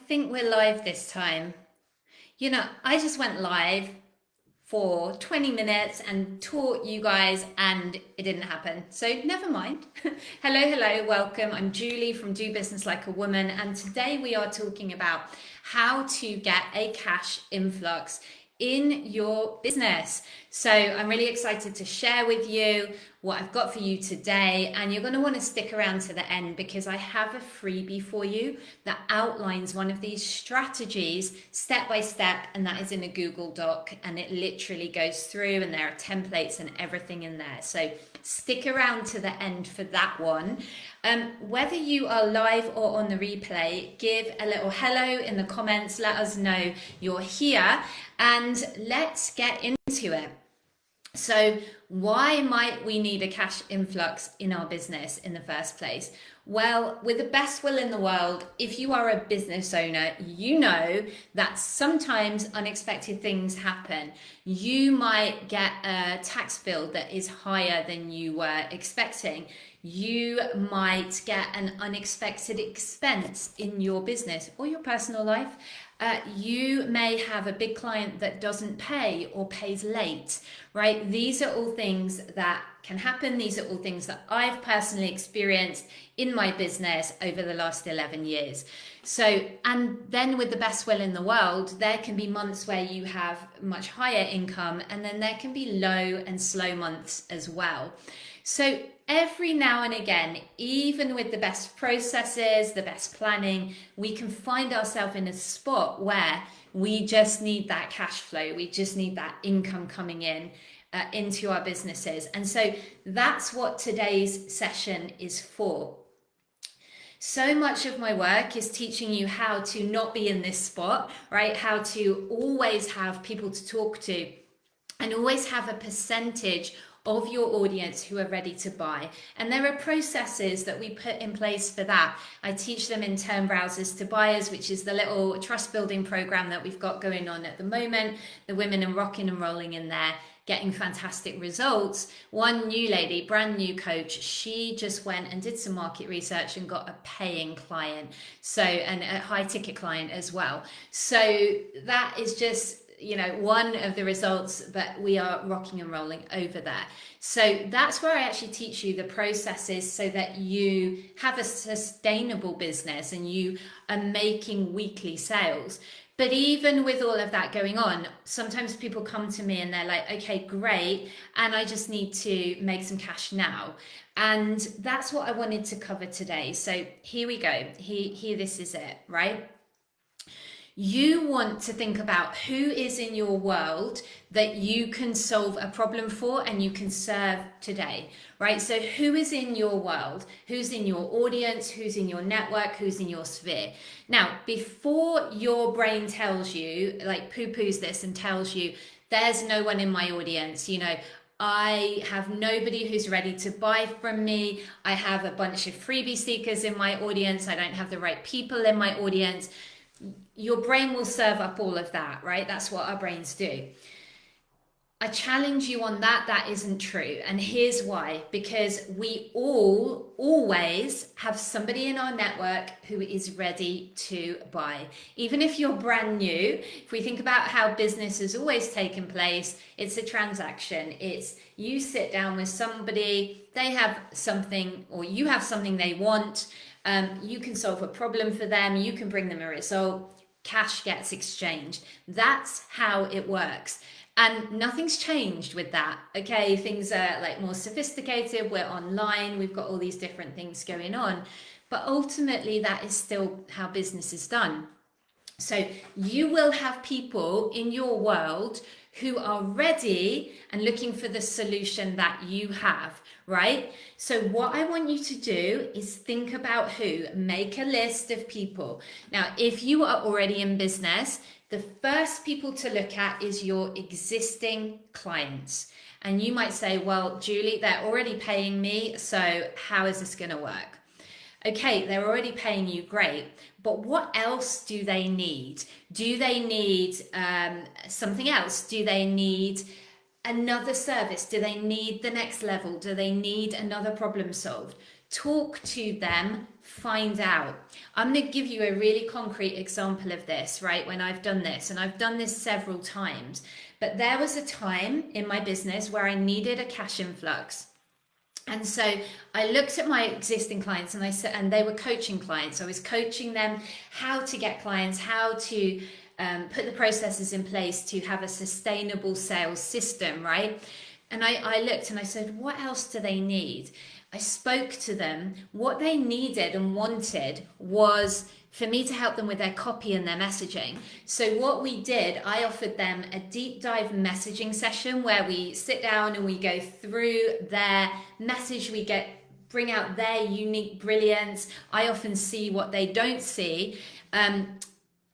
think we're live this time. I just went live for 20 minutes and taught you guys and it didn't happen. So never mind. Hello, welcome. I'm Julie from Do Business Like a Woman, and today we are talking about how to get a cash influx in your business. So I'm really excited to share with you what I've got for you today, and you're going to want to stick around to the end because I have a freebie for you that outlines one of these strategies step by step, and that is in a Google Doc, and it literally goes through and there are templates and everything in there. So stick around to the end for that one. Whether you are live or on the replay, give a little hello in the comments, let us know you're here, and let's get into it. So why might we need a cash influx in our business in the first place? Well, with the best will in the world, if you are a business owner, you know that sometimes unexpected things happen. You might get a tax bill that is higher than you were expecting. You might get an unexpected expense in your business or your personal life. You may have a big client that doesn't pay or pays late, right? These are all things that can happen. These are all things that I've personally experienced in my business over the last 11 years. So, and then with the best will in the world, there can be months where you have much higher income, and then there can be low and slow months as well. So every now and again, even with the best processes, the best planning, we can find ourselves in a spot where we just need that cash flow. We just need that income coming in into our businesses. And so that's what today's session is for. So much of my work is teaching you how to not be in this spot, right? How to always have people to talk to and always have a percentage of your audience who are ready to buy. And there are processes that we put in place for that. I teach them in Turn Browsers to Buyers, which is the little trust building program that we've got going on at the moment. The women are rocking and rolling in there, getting fantastic results. One new lady, brand new coach, she just went and did some market research and got a paying client. So, and a high ticket client as well. So that is just, one of the results, but we are rocking and rolling over there. So that's where I actually teach you the processes so that you have a sustainable business and you are making weekly sales. But even with all of that going on, sometimes people come to me and they're like, okay, great, and I just need to make some cash now. And that's what I wanted to cover today. So here we go. Here, this is it, right? You want to think about who is in your world that you can solve a problem for and you can serve today, right? So who is in your world? Who's in your audience? Who's in your network? Who's in your sphere? Now, before your brain tells you, like poo-poos this and tells you, there's no one in my audience, I have nobody who's ready to buy from me. I have a bunch of freebie seekers in my audience. I don't have the right people in my audience. Your brain will serve up all of that, right? That's what our brains do. I challenge you on that. That isn't true. And here's why. Because we all always have somebody in our network who is ready to buy. Even if you're brand new, if we think about how business has always taken place, it's a transaction. It's you sit down with somebody, they have something, or you have something they want. You can solve a problem for them. You can bring them a result. Cash gets exchanged. That's how it works. And nothing's changed with that. Okay, things are like more sophisticated. We're online. We've got all these different things going on. But ultimately, that is still how business is done. So you will have people in your world who are ready and looking for the solution that you have, right? So what I want you to do is think about who, make a list of people. Now, if you are already in business, the first people to look at is your existing clients. And you might say, well, Julie, they're already paying me, so how is this going to work? Okay, they're already paying you, great. But what else do they need? Do they need something else? Do they need another service? Do they need the next level? Do they need another problem solved? talk to them, find out. I'm going to give you a really concrete example of this, right? When I've done this, and I've done this several times, but there was a time in my business where I needed a cash influx. And so I looked at my existing clients and I said, and they were coaching clients. I was coaching them how to get clients, how to put the processes in place to have a sustainable sales system, right? And I looked and I said, what else do they need? I spoke to them. What they needed and wanted was for me to help them with their copy and their messaging. So what we did, I offered them a deep dive messaging session where we sit down and we go through their message, bring out their unique brilliance. I often see what they don't see.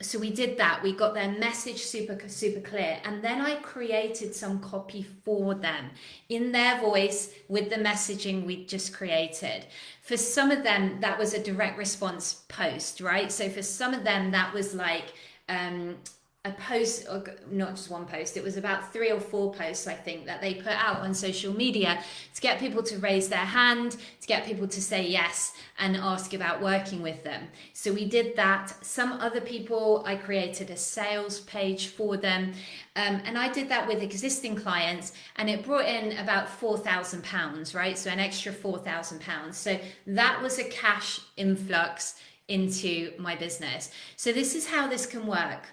So we did that. We got their message super clear. And then I created some copy for them in their voice with the messaging we just created. For some of them, that was a direct response post, right? So for some of them, that was like a post, or not just one post, it was about 3 or 4 posts, I think, that they put out on social media to get people to raise their hand, to get people to say yes and ask about working with them. So we did that. Some other people, I created a sales page for them. And I did that with existing clients, and it brought in about £4,000, right? So an extra £4,000. So that was a cash influx into my business. So this is how this can work.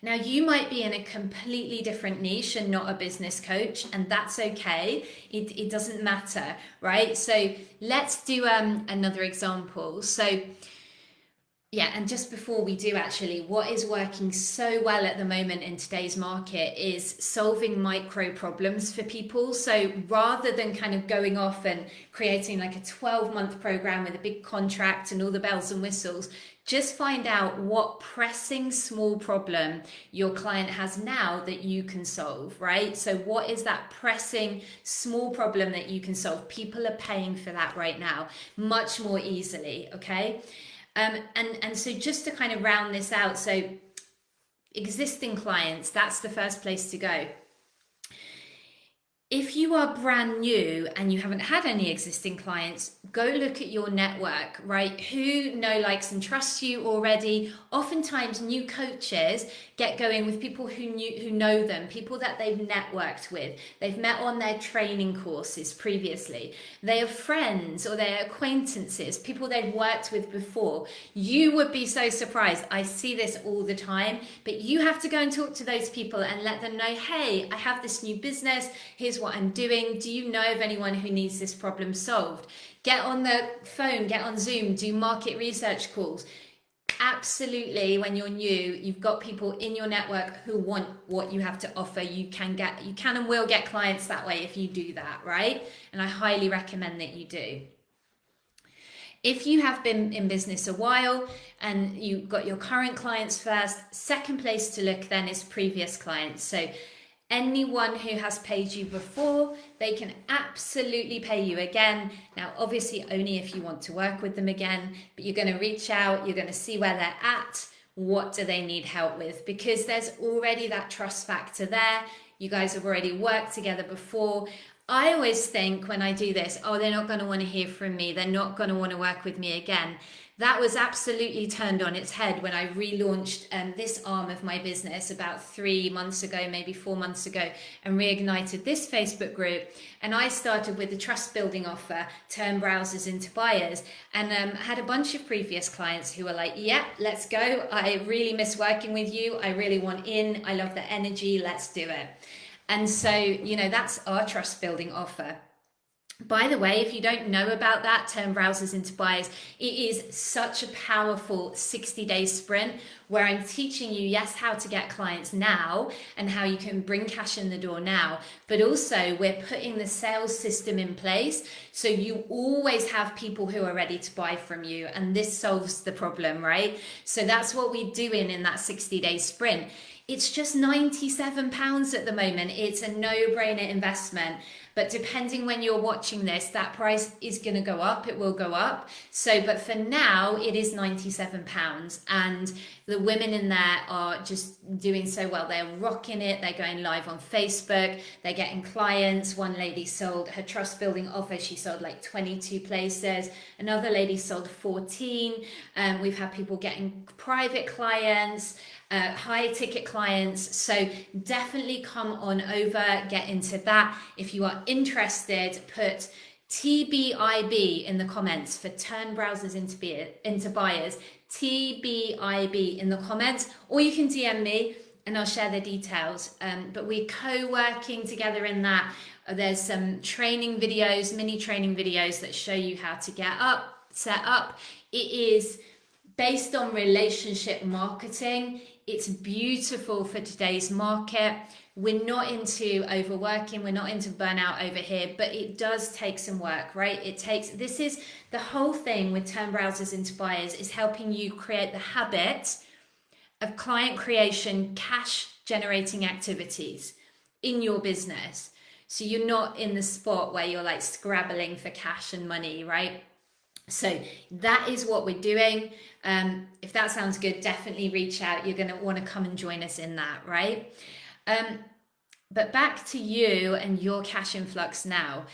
Now, you might be in a completely different niche and not a business coach, and that's okay. It doesn't matter, right? So let's do another example. So yeah, and just before we do, actually, what is working so well at the moment in today's market is solving micro problems for people. So rather than kind of going off and creating like a 12-month program with a big contract and all the bells and whistles, just find out what pressing small problem your client has now that you can solve, right? So what is that pressing small problem that you can solve? People are paying for that right now much more easily, okay? And so just to kind of round this out, so existing clients, that's the first place to go. If you are brand new and you haven't had any existing clients, go look at your network, right? Who know, likes, and trusts you already. Oftentimes new coaches get going with people who know them, people that they've networked with. They've met on their training courses previously. They are friends or they're acquaintances, people they've worked with before. You would be so surprised. I see this all the time, but you have to go and talk to those people and let them know, hey, I have this new business. Here's what I'm doing. Do you know of anyone who needs this problem solved? Get on the phone, get on Zoom, do market research calls. Absolutely, when you're new, you've got people in your network who want what you have to offer. You can and will get clients that way if you do that, right? And I highly recommend that you do. If you have been in business a while and you've got your current clients first, second place to look then is previous clients. So anyone who has paid you before, they can absolutely pay you again. Now, obviously, only if you want to work with them again, but you're going to reach out, you're going to see where they're at, what do they need help with, because there's already that trust factor there. You guys have already worked together before. I always think when I do this, oh, they're not going to want to hear from me. They're not going to want to work with me again. That was absolutely turned on its head when I relaunched this arm of my business about 3 months ago, maybe 4 months ago, and reignited this Facebook group. And I started with a trust building offer, turn browsers into buyers, and had a bunch of previous clients who were like, yeah, let's go. I really miss working with you. I really want in. I love the energy. Let's do it. And so, that's our trust building offer. By the way, if you don't know about that, turn browsers into buyers, it is such a powerful 60-day sprint where I'm teaching you, yes, how to get clients now and how you can bring cash in the door now, but also we're putting the sales system in place so you always have people who are ready to buy from you, and this solves the problem, right? So that's what we do in that 60-day sprint. It's just £97 at the moment. It's a no-brainer investment. But depending when you're watching this, that price is going to go up. It will go up. So, but for now, it is £97. And the women in there are just doing so well. They're rocking it. They're going live on Facebook. They're getting clients. One lady sold her trust building offer. She sold like 22 places. Another lady sold 14. We've had people getting private clients, high ticket clients. So definitely come on over, get into that. If you are interested, put TBIB in the comments for turn browsers into buyers. TBIB in the comments, or you can DM me and I'll share the details. But we're co-working together in that. There's some training videos, mini training videos that show you how to get set up. It is based on relationship marketing. It's beautiful for today's market. We're not into overworking, we're not into burnout over here, but it does take some work, right? This is the whole thing with turn browsers into buyers, is helping you create the habit of client creation, cash generating activities in your business. So you're not in the spot where you're like scrabbling for cash and money, right? So that is what we're doing. If that sounds good, definitely reach out. You're going to want to come and join us in that, right? But back to you and your cash influx now.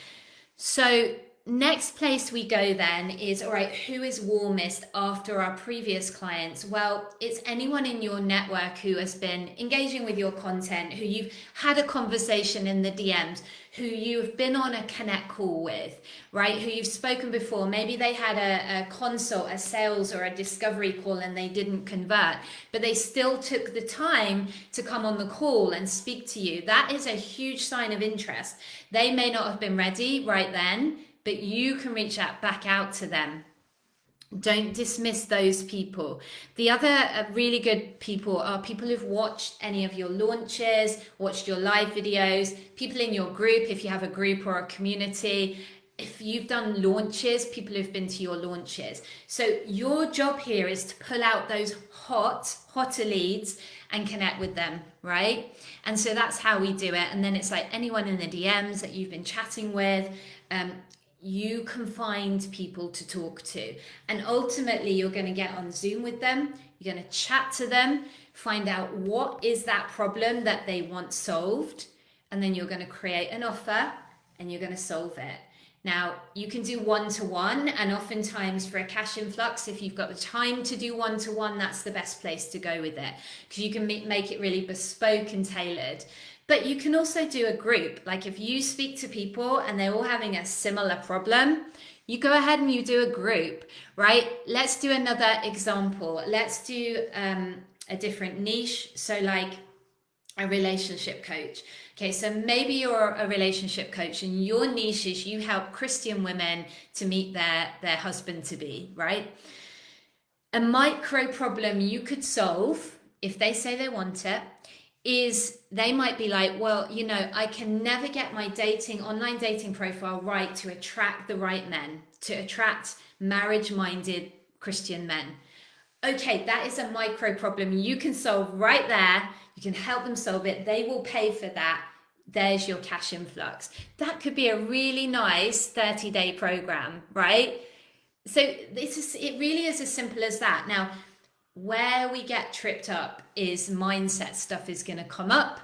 So next place we go then is, all right, who is warmest after our previous clients? Well, it's anyone in your network who has been engaging with your content, who you've had a conversation in the DMs, who you've been on a connect call with, right? Who you've spoken before. Maybe they had a consult, a sales or a discovery call and they didn't convert, but they still took the time to come on the call and speak to you. That is a huge sign of interest. They may not have been ready right then, but you can reach out back out to them. Don't dismiss those people. The other really good people are people who've watched any of your launches, watched your live videos, people in your group, if you have a group or a community. If you've done launches, people who've been to your launches. So your job here is to pull out those hotter leads and connect with them, right? And so that's how we do it. And then it's like anyone in the DMs that you've been chatting with, you can find people to talk to, and ultimately you're going to get on Zoom with them, you're going to chat to them, find out what is that problem that they want solved, and then you're going to create an offer and you're going to solve it. Now you can do one-to-one, and oftentimes for a cash influx, if you've got the time to do one-to-one, that's the best place to go with it, because you can make it really bespoke and tailored. But you can also do a group. Like if you speak to people and they're all having a similar problem, you go ahead and you do a group, right? Let's do another example. Let's do a different niche. So like a relationship coach. Okay, so maybe you're a relationship coach and your niche is you help Christian women to meet their husband to be, right? A micro problem you could solve if they say they want it is they might be like, well, you know, I can never get my online dating profile right to attract the right men, to attract marriage-minded Christian men. Okay, that is a micro problem you can solve right there. You can help them solve it. They will pay for that. There's your cash influx. That could be a really nice 30-day program, right? So it really is as simple as that. Now, where we get tripped up is mindset stuff is going to come up.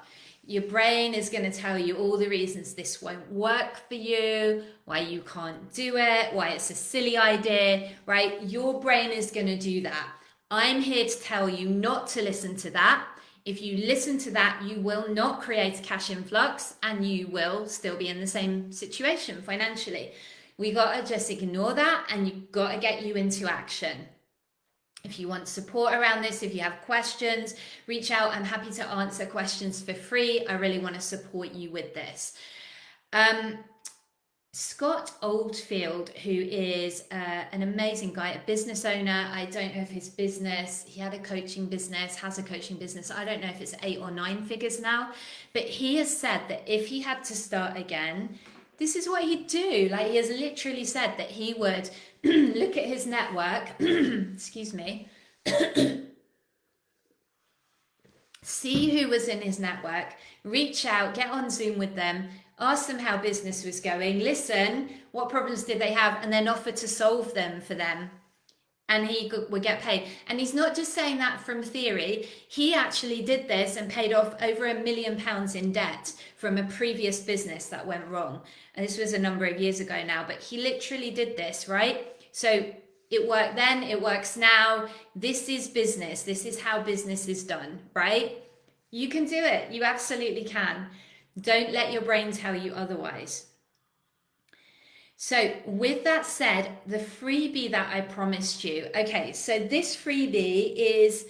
Your brain is going to tell you all the reasons this won't work for you, why you can't do it, why it's a silly idea, right? Your brain is going to do that. I'm here to tell you not to listen to that. If you listen to that, you will not create a cash influx and you will still be in the same situation financially. We got to just ignore that, and you've got to get you into action. If you want support around this, if you have questions, reach out. I'm happy to answer questions for free. I really want to support you with this. Scott Oldfield, who is an amazing guy, a business owner. I don't know if his business, he had a coaching business, has a coaching business. I don't know if it's 8 or 9 figures now, but he has said that if he had to start again, this is what he'd do. Like, he has literally said that he would look at his network, excuse me, see who was in his network, reach out, get on Zoom with them, ask them how business was going, listen, what problems did they have, and then offer to solve them for them. And he would get paid. And he's not just saying that from theory. He actually did this and paid off over £1 million in debt from a previous business that went wrong. And this was a number of years ago now, but he literally did this, right? So it worked then, it works now. This is business. This is how business is done, right? You can do it. You absolutely can. Don't let your brain tell you otherwise. So with that said, the freebie that I promised you, okay, so this freebie is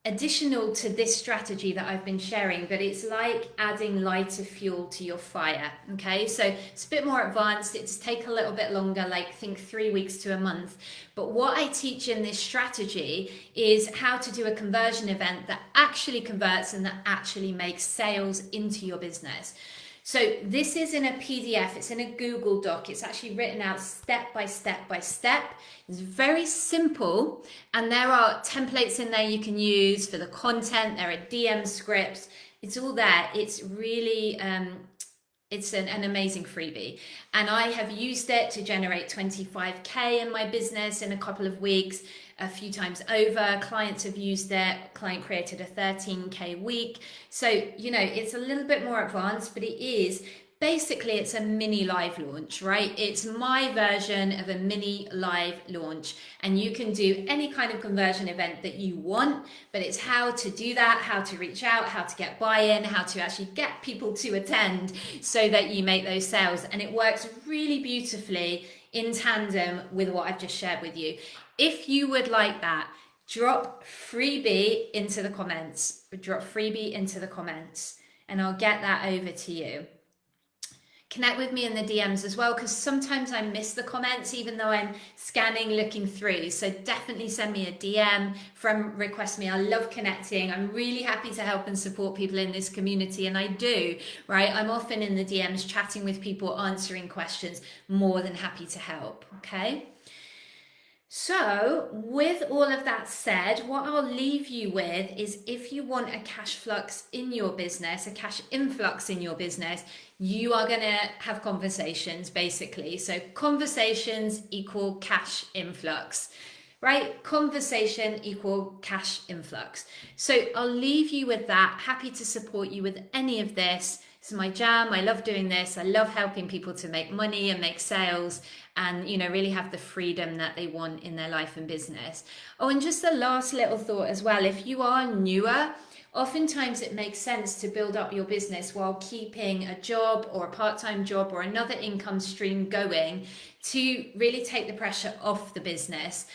additional to this strategy that I've been sharing, but it's like adding lighter fuel to your fire, okay? So it's a bit more advanced, it's take a little bit longer, like think 3 weeks to a month. But what I teach in this strategy is how to do a conversion event that actually converts and that actually makes sales into your business. So this is in a PDF, it's in a Google Doc, it's actually written out step by step by step. It's very simple, and there are templates in there you can use for the content, there are DM scripts, it's all there. It's really, it's an amazing freebie. And I have used it to generate 25K in my business in a couple of weeks, a few times over. Clients have used it. Client created a 13K week. So, you know, it's a little bit more advanced, but it is basically, it's a mini live launch, right? It's my version of a mini live launch, and you can do any kind of conversion event that you want, but it's how to do that, how to reach out, how to get buy-in, how to actually get people to attend so that you make those sales. And it works really beautifully in tandem with what I've just shared with you. If you would like that, drop freebie into the comments, and I'll get that over to you. Connect with me in the DMs as well, because sometimes I miss the comments even though I'm scanning, looking through. So definitely send me a DM from Request Me. I love connecting. I'm really happy to help and support people in this community, and I do, right? I'm often in the DMs chatting with people, answering questions, more than happy to help, okay? So with all of that said, what I'll leave you with is, if you want a cash flux in your business, a cash influx in your business, you are going to have conversations basically. So conversations equal cash influx, right? Conversation equal cash influx. So I'll leave you with that. Happy to support you with any of this. It's my jam. I love doing this. I love helping people to make money and make sales and, you know, really have the freedom that they want in their life and business. Oh, and just the last little thought as well. If you are newer, oftentimes it makes sense to build up your business while keeping a job or a part-time job or another income stream going to really take the pressure off the business.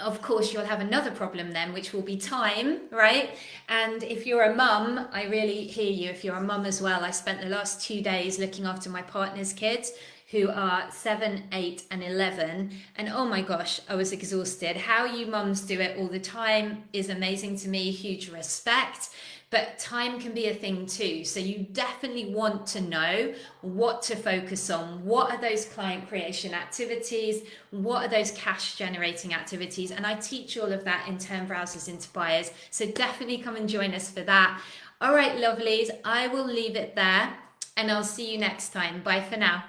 Of course, you'll have another problem then, which will be time, right? And if you're a mum, I really hear you. If you're a mum as well, I spent the last 2 days looking after my partner's kids, who are 7, 8, and 11. And oh my gosh, I was exhausted. How you mums do it all the time is amazing to me, huge respect. But time can be a thing too. So you definitely want to know what to focus on. What are those client creation activities? What are those cash generating activities? And I teach all of that in Turn Browsers into Buyers. So definitely come and join us for that. All right, lovelies, I will leave it there and I'll see you next time. Bye for now.